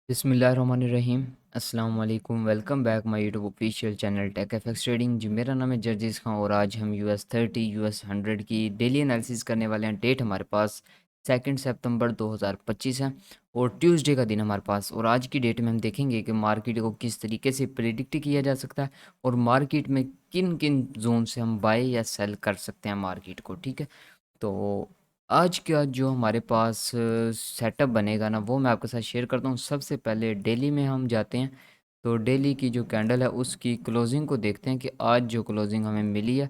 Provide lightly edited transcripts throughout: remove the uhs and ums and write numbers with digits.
बिस्मिल्लाहिर्रहमानिर्रहीम। अस्सलाम वालेकुम। Welcome back my YouTube official channel Tech FX Trading ji. मेरा नाम है जर्जिस खान और आज हम US 30 US 100 की डेली एनालिसिस करने वाले हैं। डेट हमारे पास 2 सितंबर 2025 है और ट्यूसडे का दिन हमारे पास। और आज की डेट में हम देखेंगे कि मार्केट को किस तरीके से प्रिडिक्ट किया जा सकता है और मार्केट में किन किन जोन से हम बाय या सेल कर सकते हैं मार्केट को। ठीक है, तो आज का जो हमारे पास सेटअप बनेगा ना, वो मैं आपके साथ शेयर करता हूँ। सबसे पहले डेली में हम जाते हैं, तो डेली की जो कैंडल है उसकी क्लोजिंग को देखते हैं कि आज जो क्लोजिंग हमें मिली है।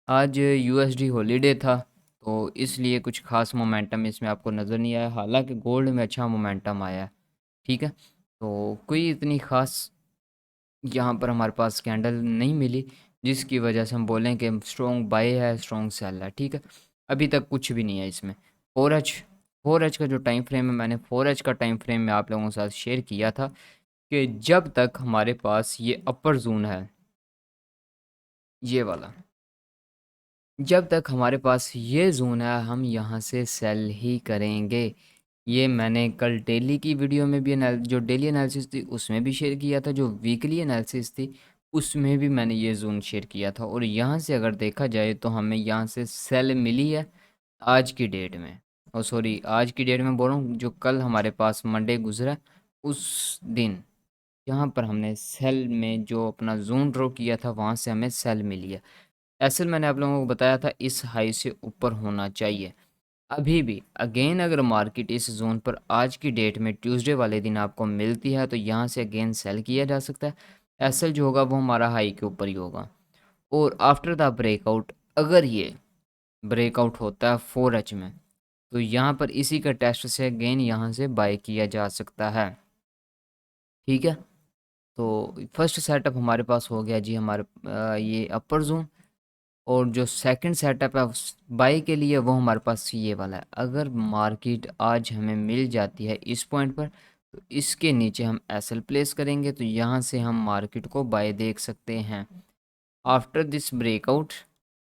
आज USD हॉलीडे था, तो इसलिए कुछ खास मोमेंटम इसमें आपको नज़र नहीं आया। हालांकि गोल्ड में अच्छा मोमेंटम आया है। ठीक है, तो कोई इतनी खास यहाँ पर हमारे पास कैंडल नहीं मिली जिसकी वजह से हम बोलें कि स्ट्रॉन्ग बाय है, स्ट्रॉन्ग सेल है। ठीक है, अभी तक कुछ भी नहीं है इसमें। 4H का जो टाइम फ्रेम है, मैंने 4H का टाइम फ्रेम में आप लोगों के साथ शेयर किया था कि जब तक हमारे पास ये अपर जोन है, ये वाला, जब तक हमारे पास ये जोन है हम यहाँ से सेल ही करेंगे। ये मैंने कल डेली की वीडियो में भी जो डेली एनालिसिस थी उसमें भी शेयर किया था, जो वीकली एनालिसिस थी उसमें भी मैंने ये जोन शेयर किया था। और यहाँ से अगर देखा जाए तो हमें यहाँ से सेल मिली है आज की डेट में। और सॉरी, आज की डेट में बोल रहा हूँ, जो कल हमारे पास मंडे गुजरा उस दिन यहाँ पर हमने सेल में जो अपना जोन ड्रॉ किया था वहाँ से हमें सेल मिली है। एसल मैंने आप लोगों को बताया था इस हाई से ऊपर होना चाहिए। अभी भी अगेन अगर मार्केट इस जोन पर आज की डेट में ट्यूसडे वाले दिन आपको मिलती है तो यहाँ से अगेन सेल किया जा सकता है। एसल जो होगा वो हमारा हाई के ऊपर ही होगा। और आफ्टर द ब्रेकआउट, अगर ये ब्रेकआउट होता है 4H में, तो यहाँ पर इसी का टेस्ट से अगेन यहाँ से बाय किया जा सकता है। ठीक है, तो फर्स्ट सेटअप हमारे पास हो गया जी, हमारे ये अपर जोन। और जो सेकंड सेटअप है बाई के लिए वो हमारे पास ये वाला है। अगर मार्केट आज हमें मिल जाती है इस पॉइंट पर, तो इसके नीचे हम एसएल प्लेस करेंगे, तो यहाँ से हम मार्केट को बाय देख सकते हैं। आफ्टर दिस ब्रेकआउट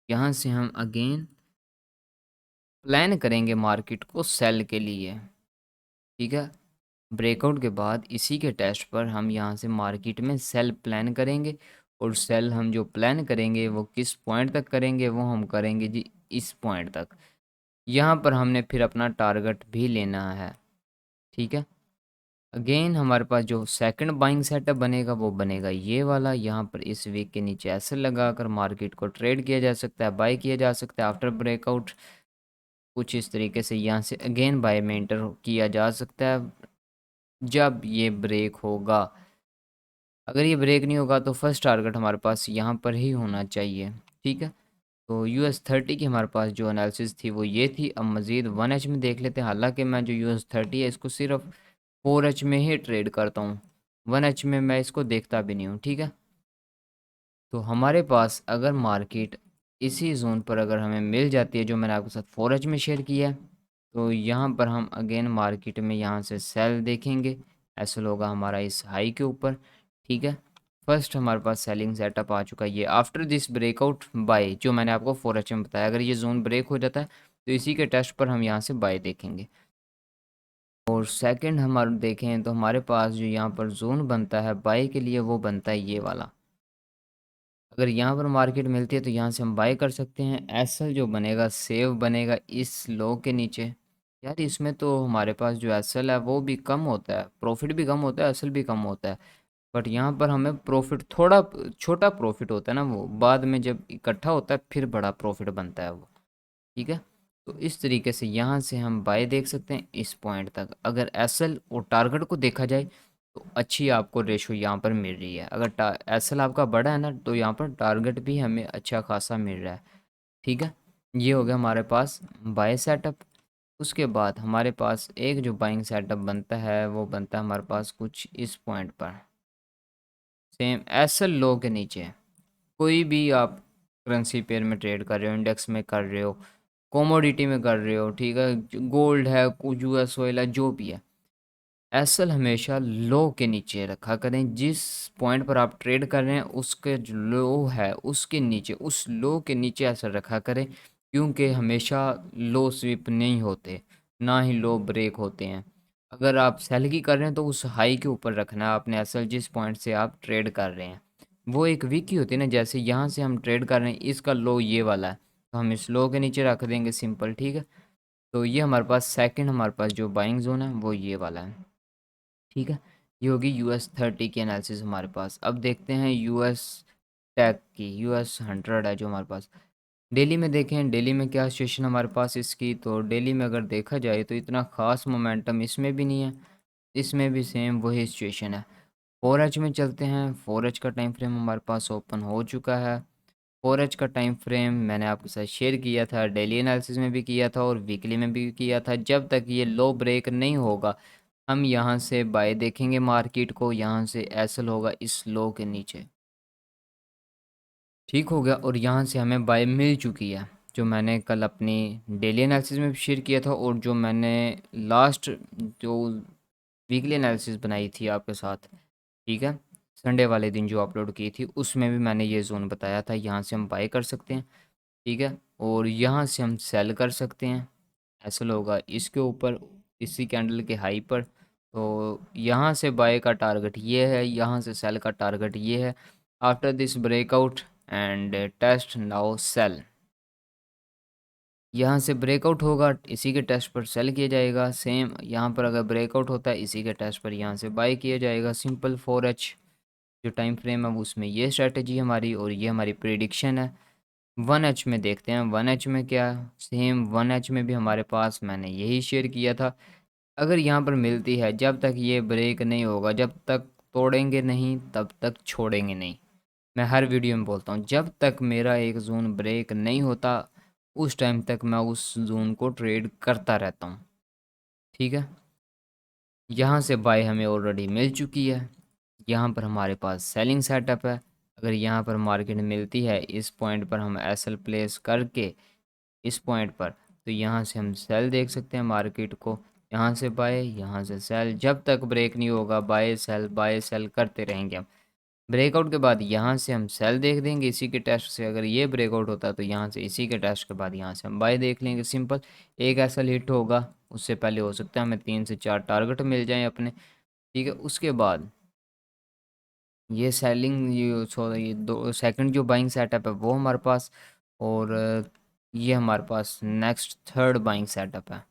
यहाँ से हम अगेन प्लान करेंगे मार्केट को सेल के लिए। ठीक है, ब्रेकआउट के बाद इसी के टेस्ट पर हम यहाँ से मार्केट में सेल प्लान करेंगे। और सेल हम जो प्लान करेंगे वो किस पॉइंट तक करेंगे, वो हम करेंगे जी इस पॉइंट तक। यहाँ पर हमने फिर अपना टारगेट भी लेना है। ठीक है, अगेन हमारे पास जो सेकंड बाइंग सेटअप बनेगा वो बनेगा ये वाला। यहाँ पर इस वीक के नीचे ऐसे लगाकर मार्केट को ट्रेड किया जा सकता है, बाय किया जा सकता है आफ्टर ब्रेकआउट। कुछ इस तरीके से यहाँ से अगेन बाय में एंटर किया जा सकता है जब ये ब्रेक होगा। अगर ये ब्रेक नहीं होगा तो फर्स्ट टारगेट हमारे पास यहाँ पर ही होना चाहिए। ठीक है, तो US 30 की हमारे पास जो एनालिसिस थी वो ये थी। अब मज़ीद 1H में देख लेते हैं। हालांकि मैं जो US 30 है इसको सिर्फ 4H में ही ट्रेड करता हूँ, 1H में मैं इसको देखता भी नहीं हूँ। ठीक है, तो हमारे पास अगर मार्केट इसी जोन पर अगर हमें मिल जाती है जो मैंने आपके साथ 4H में शेयर किया है, तो यहाँ पर हम अगेन मार्केट में यहाँ से सेल देखेंगे। ऐसा होगा हमारा इस हाई के ऊपर। ठीक है, फर्स्ट हमारे पास सेलिंग सेटअप आ चुका है ये आफ्टर दिस ब्रेकआउट बाय, जो मैंने आपको 4H में बताया। अगर ये जोन ब्रेक हो जाता है तो इसी के टेस्ट पर हम यहाँ से बाय देखेंगे। और सेकंड हमारे देखें तो हमारे पास जो यहाँ पर जोन बनता है बाय के लिए वो बनता है ये वाला। अगर यहाँ पर मार्केट मिलती है तो यहाँ से हम बाय कर सकते हैं। एसएल जो बनेगा सेव बनेगा इस लो के नीचे। यार इसमें तो हमारे पास जो एसएल है वो भी कम होता है, प्रॉफिट भी कम होता है, एसएल भी कम होता है। बट यहाँ पर हमें प्रॉफिट थोड़ा छोटा प्रॉफिट होता है ना, वो बाद में जब इकट्ठा होता है फिर बड़ा प्रॉफिट बनता है वो। ठीक है, तो इस तरीके से यहाँ से हम बाय देख सकते हैं इस पॉइंट तक। अगर एसएल और टारगेट को देखा जाए तो अच्छी आपको रेशो यहाँ पर मिल रही है। अगर एसएल आपका बड़ा है ना तो यहाँ पर टारगेट भी हमें अच्छा खासा मिल रहा है। ठीक है, ये हो गया हमारे पास बाय सेटअप। उसके बाद हमारे पास एक जो बाइंग सेटअप बनता है वो बनता है हमारे पास कुछ इस पॉइंट पर, सेम एसएल लो के नीचे। कोई भी आप करेंसी पेयर में ट्रेड कर रहे हो, इंडेक्स में कर रहे हो, कोमोडिटी में कर रहे हो, ठीक है, गोल्ड है, कुछ US ऑयल है, जो भी है, एसएल हमेशा लो के नीचे रखा करें। जिस पॉइंट पर आप ट्रेड कर रहे हैं उसके जो लो है उसके नीचे, उस लो के नीचे एसएल रखा करें, क्योंकि हमेशा लो स्विप नहीं होते, ना ही लो ब्रेक होते हैं। अगर आप सेल की कर रहे हैं तो उस हाई के ऊपर रखना है आपने असल जिस पॉइंट से आप ट्रेड कर रहे हैं। वो एक वीक की होती है ना, जैसे यहाँ से हम ट्रेड कर रहे हैं, इसका लो ये वाला है, तो हम इस लो के नीचे रख देंगे सिंपल, ठीक है। तो ये हमारे पास सेकंड, हमारे पास जो बाइंग जोन है वो ये वाला है, ठीक है। ये होगी US 30 की एनालिसिस हमारे पास। अब देखते हैं US टेक की, US 100 है जो हमारे पास। डेली में देखें, डेली में क्या सिचुएशन हमारे पास इसकी, तो डेली में अगर देखा जाए तो इतना ख़ास मोमेंटम इसमें भी नहीं है, इसमें भी सेम वही सिचुएशन है। 4H में चलते हैं, 4H का टाइम फ्रेम हमारे पास ओपन हो चुका है। 4H का टाइम फ्रेम मैंने आपके साथ शेयर किया था, डेली एनालिसिस में भी किया था और वीकली में भी किया था। जब तक ये लो ब्रेक नहीं होगा हम यहाँ से बाय देखेंगे मार्केट को, यहाँ से एसएल होगा इस लो के नीचे, ठीक हो गया। और यहाँ से हमें बाय मिल चुकी है, जो मैंने कल अपनी डेली एनालिसिस में भी शेयर किया था और जो मैंने लास्ट जो वीकली एनालिसिस बनाई थी आपके साथ, ठीक है, संडे वाले दिन जो अपलोड की थी उसमें भी मैंने ये जोन बताया था। यहाँ से हम बाय कर सकते हैं, ठीक है, और यहाँ से हम सेल कर सकते हैं, ऐसा होगा इसके ऊपर, इसी कैंडल के हाई पर। तो यहाँ से बाय का टारगेट ये है, यहाँ से सेल का टारगेट ये है। After this breakout and test now sell, यहाँ से ब्रेकआउट होगा इसी के टेस्ट पर सेल किया जाएगा। सेम यहाँ पर अगर ब्रेकआउट होता है इसी के टेस्ट पर यहाँ से बाय किया जाएगा। सिंपल 4H जो टाइम फ्रेम है उसमें ये स्ट्रेटजी हमारी और ये हमारी प्रिडिक्शन है। 1H में देखते हैं, 1H में क्या, सेम 1H में भी हमारे पास मैंने यही शेयर किया था। अगर यहाँ पर मिलती है, जब तक ये ब्रेक नहीं होगा, जब तक तोड़ेंगे नहीं तब तक छोड़ेंगे नहीं। मैं हर वीडियो में बोलता हूँ, जब तक मेरा एक जोन ब्रेक नहीं होता उस टाइम तक मैं उस जोन को ट्रेड करता रहता हूँ, ठीक है। यहाँ से बाय हमें ऑलरेडी मिल चुकी है, यहाँ पर हमारे पास सेलिंग सेटअप है। अगर यहाँ पर मार्केट मिलती है इस पॉइंट पर हम एसएल प्लेस करके इस पॉइंट पर, तो यहाँ से हम सेल देख सकते हैं मार्केट को, यहाँ से बाय, यहाँ से सेल। जब तक ब्रेक नहीं होगा बाय सेल करते रहेंगे हम। ब्रेकआउट के बाद यहाँ से हम सेल देख देंगे इसी के टेस्ट से। अगर ये ब्रेकआउट होता है तो यहाँ से इसी के टेस्ट के बाद यहाँ से हम बाय देख लेंगे सिंपल। एक ऐसा हिट होगा, उससे पहले हो सकता है हमें 3 से 4 टारगेट मिल जाएं अपने, ठीक है। उसके बाद ये सेलिंग, ये दो सेकंड जो बाइंग सेटअप है वो हमारे पास, और ये हमारे पास नेक्स्ट थर्ड बाइंग सेटअप है।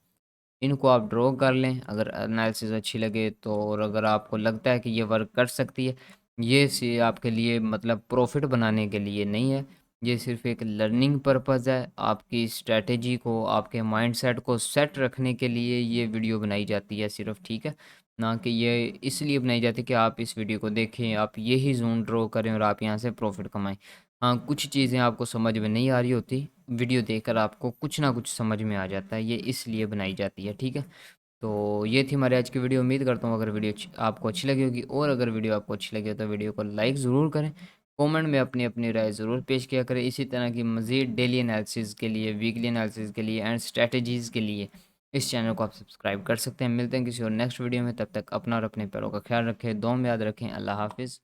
इनको आप ड्रॉ कर लें अगर एनालिसिस अच्छी लगे तो, और अगर आपको लगता है कि ये वर्क कर सकती है, ये आपके लिए मतलब प्रॉफिट बनाने के लिए नहीं है, ये सिर्फ एक लर्निंग पर्पज़ है। आपकी स्ट्रेटेजी को, आपके माइंडसेट को सेट रखने के लिए ये वीडियो बनाई जाती है सिर्फ, ठीक है। ना कि ये इसलिए बनाई जाती है कि आप इस वीडियो को देखें, आप यही जोन ड्रॉ करें और आप यहाँ से प्रॉफिट कमाएं। हाँ, कुछ चीज़ें आपको समझ में नहीं आ रही होती, वीडियो देखकर आपको कुछ ना कुछ समझ में आ जाता है, ये इसलिए बनाई जाती है, ठीक है। तो ये थी हमारी आज की वीडियो। उम्मीद करता हूँ अगर वीडियो आपको अच्छी लगी होगी, और अगर वीडियो आपको अच्छी लगी हो तो वीडियो को लाइक ज़रूर करें, कमेंट में अपनी अपनी राय ज़रूर पेश किया करें। इसी तरह की मज़ीद डेली एनालिसिस के लिए, वीकली एनालिसिस के लिए एंड स्ट्रेटजीज़ के लिए इस चैनल को आप सब्सक्राइब कर सकते हैं। मिलते हैं किसी और नेक्स्ट वीडियो में, तब तक अपना और अपने पैरों का ख्याल रखें, दुआ में याद रखें। अल्लाह हाफिज़।